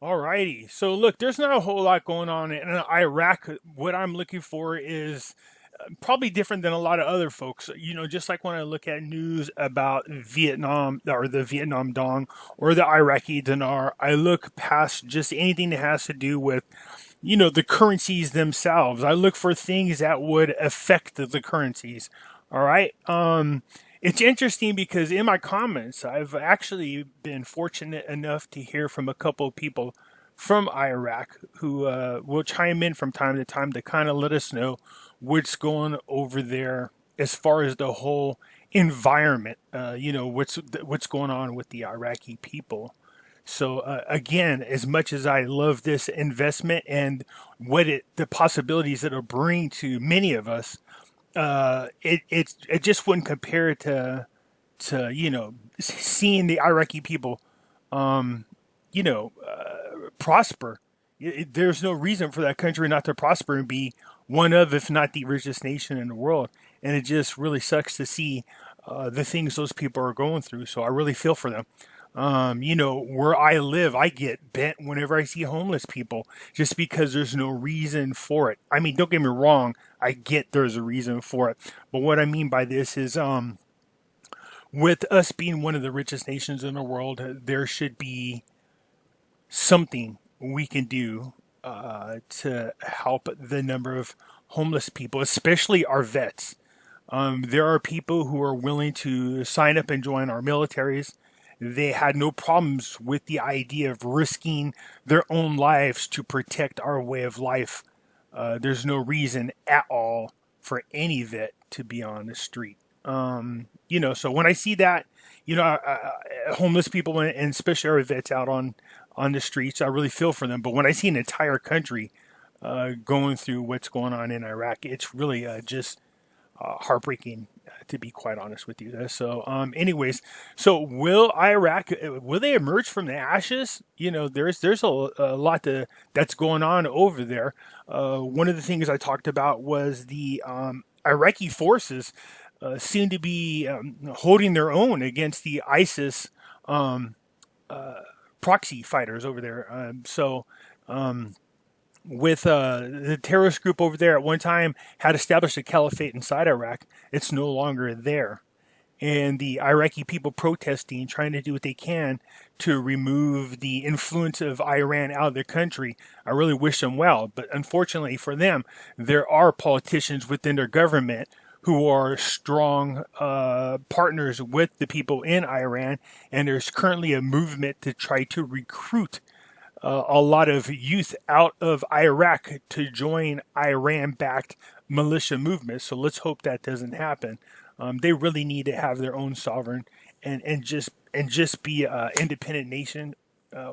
Alrighty. So look, there's not a whole lot going on in Iraq. What I'm looking for is probably different than a lot of other folks. Just like when I look at news about Vietnam or the Vietnam Dong or the Iraqi dinar, I look past just anything that has to do with, the currencies themselves. I look for things that would affect the currencies. All right. It's interesting because in my comments, I've actually been fortunate enough to hear from a couple of people from Iraq who will chime in from time to time to kind of let us know what's going over there as far as the whole environment. What's going on with the Iraqi people. So again, as much as I love this investment and the possibilities that it'll bring to many of us, it just wouldn't compare to seeing the Iraqi people prosper. There's no reason for that country not to prosper and be one of, if not the richest nation in the world. And it just really sucks to see the things those people are going through. So I really feel for them. Where I live, I get bent whenever I see homeless people just because there's no reason for it. I mean, don't get me wrong. I get there's a reason for it. But what I mean by this is, with us being one of the richest nations in the world, there should be something we can do to help the number of homeless people, especially our vets. There are people who are willing to sign up and join our militaries. They had no problems with the idea of risking their own lives to protect our way of life. There's no reason at all for any vet to be on the street. So when I see that, homeless people and especially our vets out on the streets, I really feel for them. But when I see an entire country going through what's going on in Iraq, it's really just heartbreaking, to be quite honest with you. So, so will Iraq will they emerge from the ashes? There's a lot that's going on over there. One of the things I talked about was the Iraqi forces seem to be holding their own against the ISIS proxy fighters over there. With the terrorist group over there at one time had established a caliphate inside Iraq. It's no longer there. And the Iraqi people protesting, trying to do what they can to remove the influence of Iran out of their country. I really wish them well. But unfortunately for them, there are politicians within their government who are strong partners with the people in Iran. And there's currently a movement to try to recruit a lot of youth out of Iraq to join Iran-backed militia movements. So let's hope that doesn't happen. They really need to have their own sovereign and just be an independent nation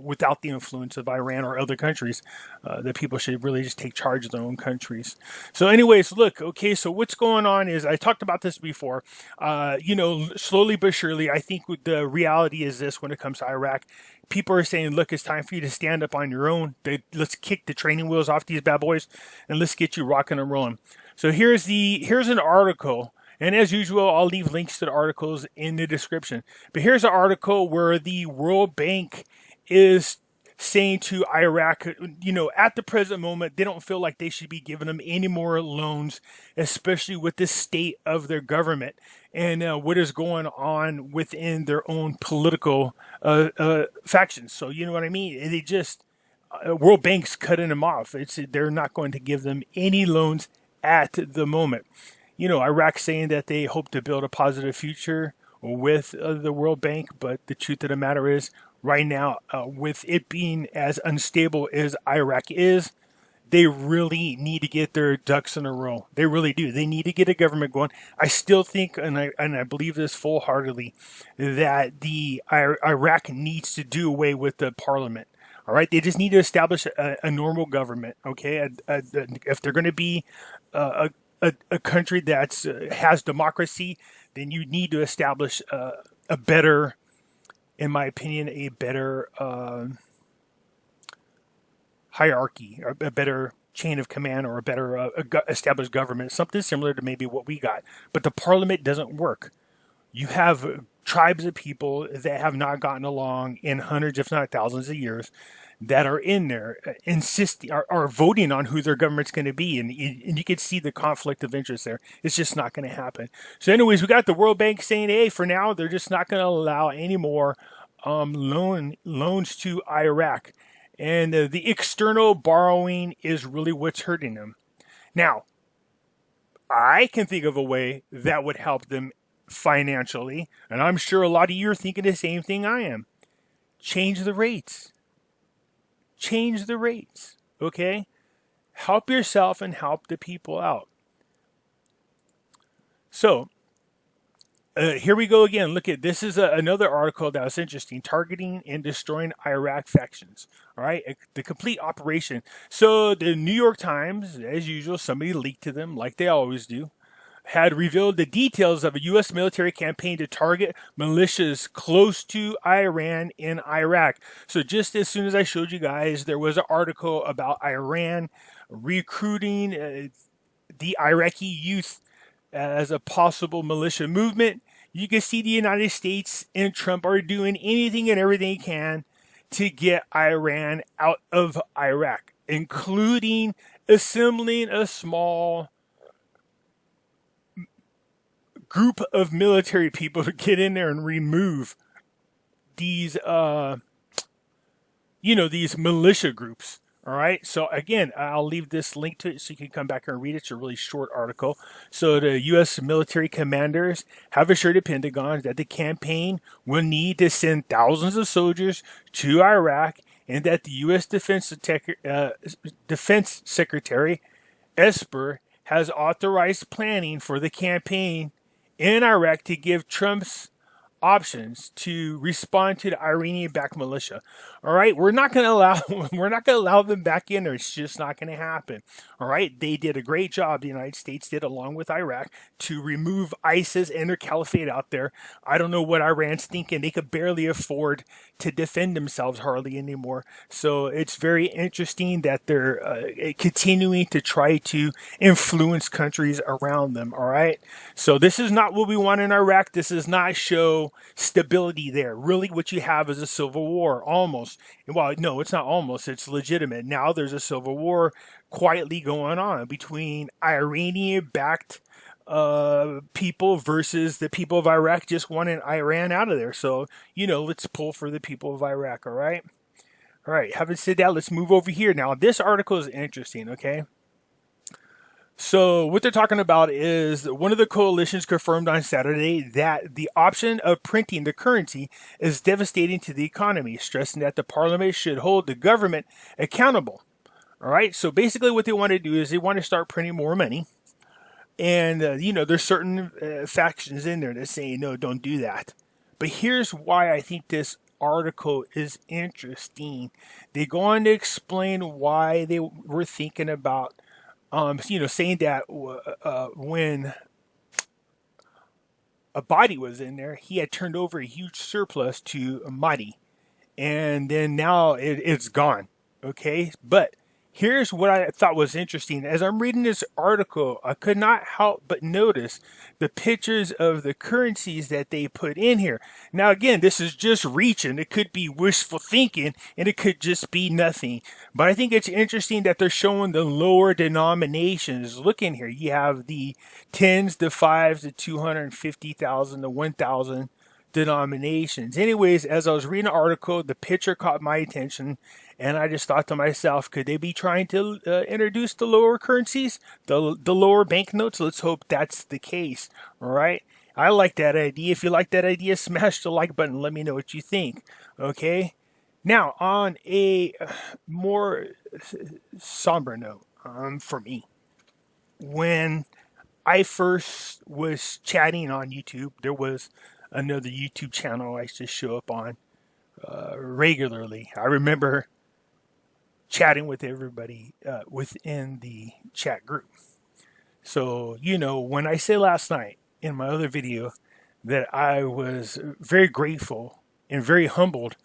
without the influence of Iran or other countries. The people should really just take charge of their own countries. So, anyways, look, okay. So what's going on is I talked about this before. Slowly but surely, I think the reality is this: when it comes to Iraq, people are saying, "Look, it's time for you to stand up on your own. Let's kick the training wheels off these bad boys, and let's get you rocking and rolling." So here's an article. And as usual, I'll leave links to the articles in the description. But here's an article where the World Bank is saying to Iraq, at the present moment, they don't feel like they should be giving them any more loans, especially with the state of their government and what is going on within their own political factions. So, you know what I mean? They just, World Bank's cutting them off. They're not going to give them any loans at the moment. Iraq saying that they hope to build a positive future with the World Bank, but the truth of the matter is, right now, with it being as unstable as Iraq is, they really need to get their ducks in a row. They really do. They need to get a government going. I still think, and I believe this full-heartedly, that the Iraq needs to do away with the parliament. All right, they just need to establish a normal government. Okay, if they're going to be a country that has democracy, then you need to establish a better, in my opinion, a better hierarchy, or a better chain of command, or a better established government, something similar to maybe what we got. But the parliament doesn't work. You have tribes of people that have not gotten along in hundreds, if not thousands of years, that are in there insisting are voting on who their government's going to be, and you can see the conflict of interest there. It's just not going to happen. So, anyways, we got the World Bank saying, hey, for now they're just not going to allow any more loans to Iraq, and the external borrowing is really what's hurting them. Now, I can think of a way that would help them financially, and I'm sure a lot of you are thinking the same thing I am. Change the rates. Change the rates, okay? Help yourself and help the people out. So, here we go again. Look at this is another article that was interesting. Targeting and destroying Iraq factions. All right, the complete operation. So the New York Times, as usual, somebody leaked to them like they always do, had revealed the details of a U.S. military campaign to target militias close to Iran in Iraq. So just as soon as I showed you guys, there was an article about Iran recruiting the Iraqi youth as a possible militia movement. You can see the United States and Trump are doing anything and everything they can to get Iran out of Iraq, including assembling a small group of military people to get in there and remove these, these militia groups. All right. So again, I'll leave this link to it so you can come back and read it. It's a really short article. So the U.S. military commanders have assured the Pentagon that the campaign will need to send thousands of soldiers to Iraq, and that the U.S. Defense Secretary Esper has authorized planning for the campaign in Iraq to give Trump's options to respond to the Iranian-backed militia. All right, we're not going to allow them back in there. It's just not going to happen. All right, they did a great job. The United States did, along with Iraq, to remove ISIS and their caliphate out there. I don't know what Iran's thinking. They could barely afford to defend themselves hardly anymore. So it's very interesting that they're continuing to try to influence countries around them. All right, so this is not what we want in Iraq. This does not show stability there. Really, what you have is a civil war, almost. Well, no, it's not almost. It's legitimate. Now there's a civil war quietly going on between Iranian-backed people versus the people of Iraq just wanting Iran out of there. So, let's pull for the people of Iraq, all right? All right, having said that, let's move over here. Now, this article is interesting, okay? So what they're talking about is one of the coalitions confirmed on Saturday that the option of printing the currency is devastating to the economy, stressing that the parliament should hold the government accountable. All right. So basically what they want to do is they want to start printing more money. And, there's certain factions in there that say, no, don't do that. But here's why I think this article is interesting. They go on to explain why they were thinking about saying that when a body was in there, he had turned over a huge surplus to Mahdi, and then now it's gone. Okay, but here's what I thought was interesting. As I'm reading this article, I could not help but notice the pictures of the currencies that they put in here. Now, again, this is just reaching. It could be wishful thinking, and it could just be nothing. But I think it's interesting that they're showing the lower denominations. Look in here. You have the 10s, the 5s, the 250,000, the 1,000 denominations. Anyways, as I was reading the article, the picture caught my attention, and I just thought to myself, could they be trying to introduce the lower currencies, the lower banknotes? Let's hope that's the case. All right. I like that idea. If you like that idea, smash the like button. Let me know what you think. Okay. Now, on a more somber note, for me, when I first was chatting on YouTube, there was another YouTube channel I used to show up on regularly. I remember chatting with everybody within the chat group. So, when I said last night in my other video that I was very grateful and very humbled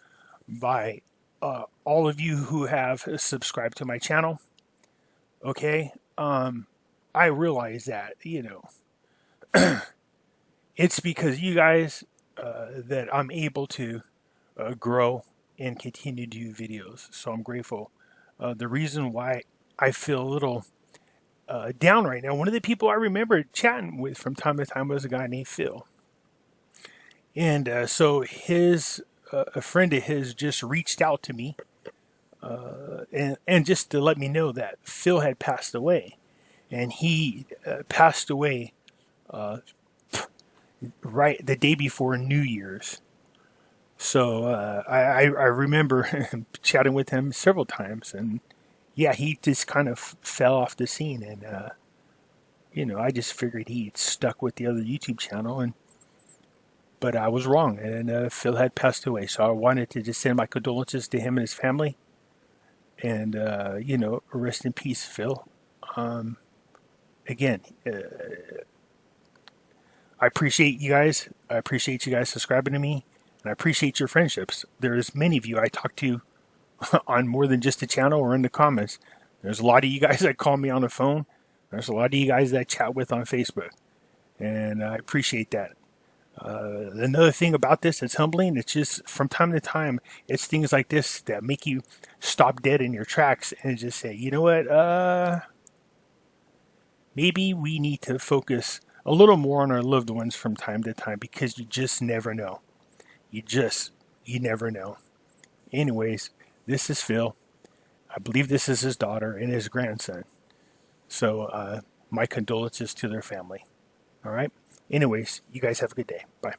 by all of you who have subscribed to my channel, okay, I realize that, it's because you guys that I'm able to grow and continue to do videos. So I'm grateful. The reason why I feel a little down right now, one of the people I remember chatting with from time to time was a guy named Phil. And so a friend of his just reached out to me and just to let me know that Phil had passed away. And he passed away right the day before New Year's. So I remember chatting with him several times, and yeah, he just kind of fell off the scene, and I just figured he'd stuck with the other YouTube channel, but I was wrong, and Phil had passed away. So I wanted to just send my condolences to him and his family, and rest in peace, Phil. Again, I appreciate you guys. I appreciate you guys subscribing to me. And I appreciate your friendships. There's many of you I talk to on more than just the channel or in the comments. There's a lot of you guys that call me on the phone. There's a lot of you guys that I chat with on Facebook. And I appreciate that. Another thing about this that's humbling, it's just from time to time, it's things like this that make you stop dead in your tracks and just say, you know what, maybe we need to focus a little more on our loved ones from time to time, because you just never know. You never know. Anyways, this is Phil. I believe this is his daughter and his grandson. So my condolences to their family. All right. Anyways, you guys have a good day. Bye.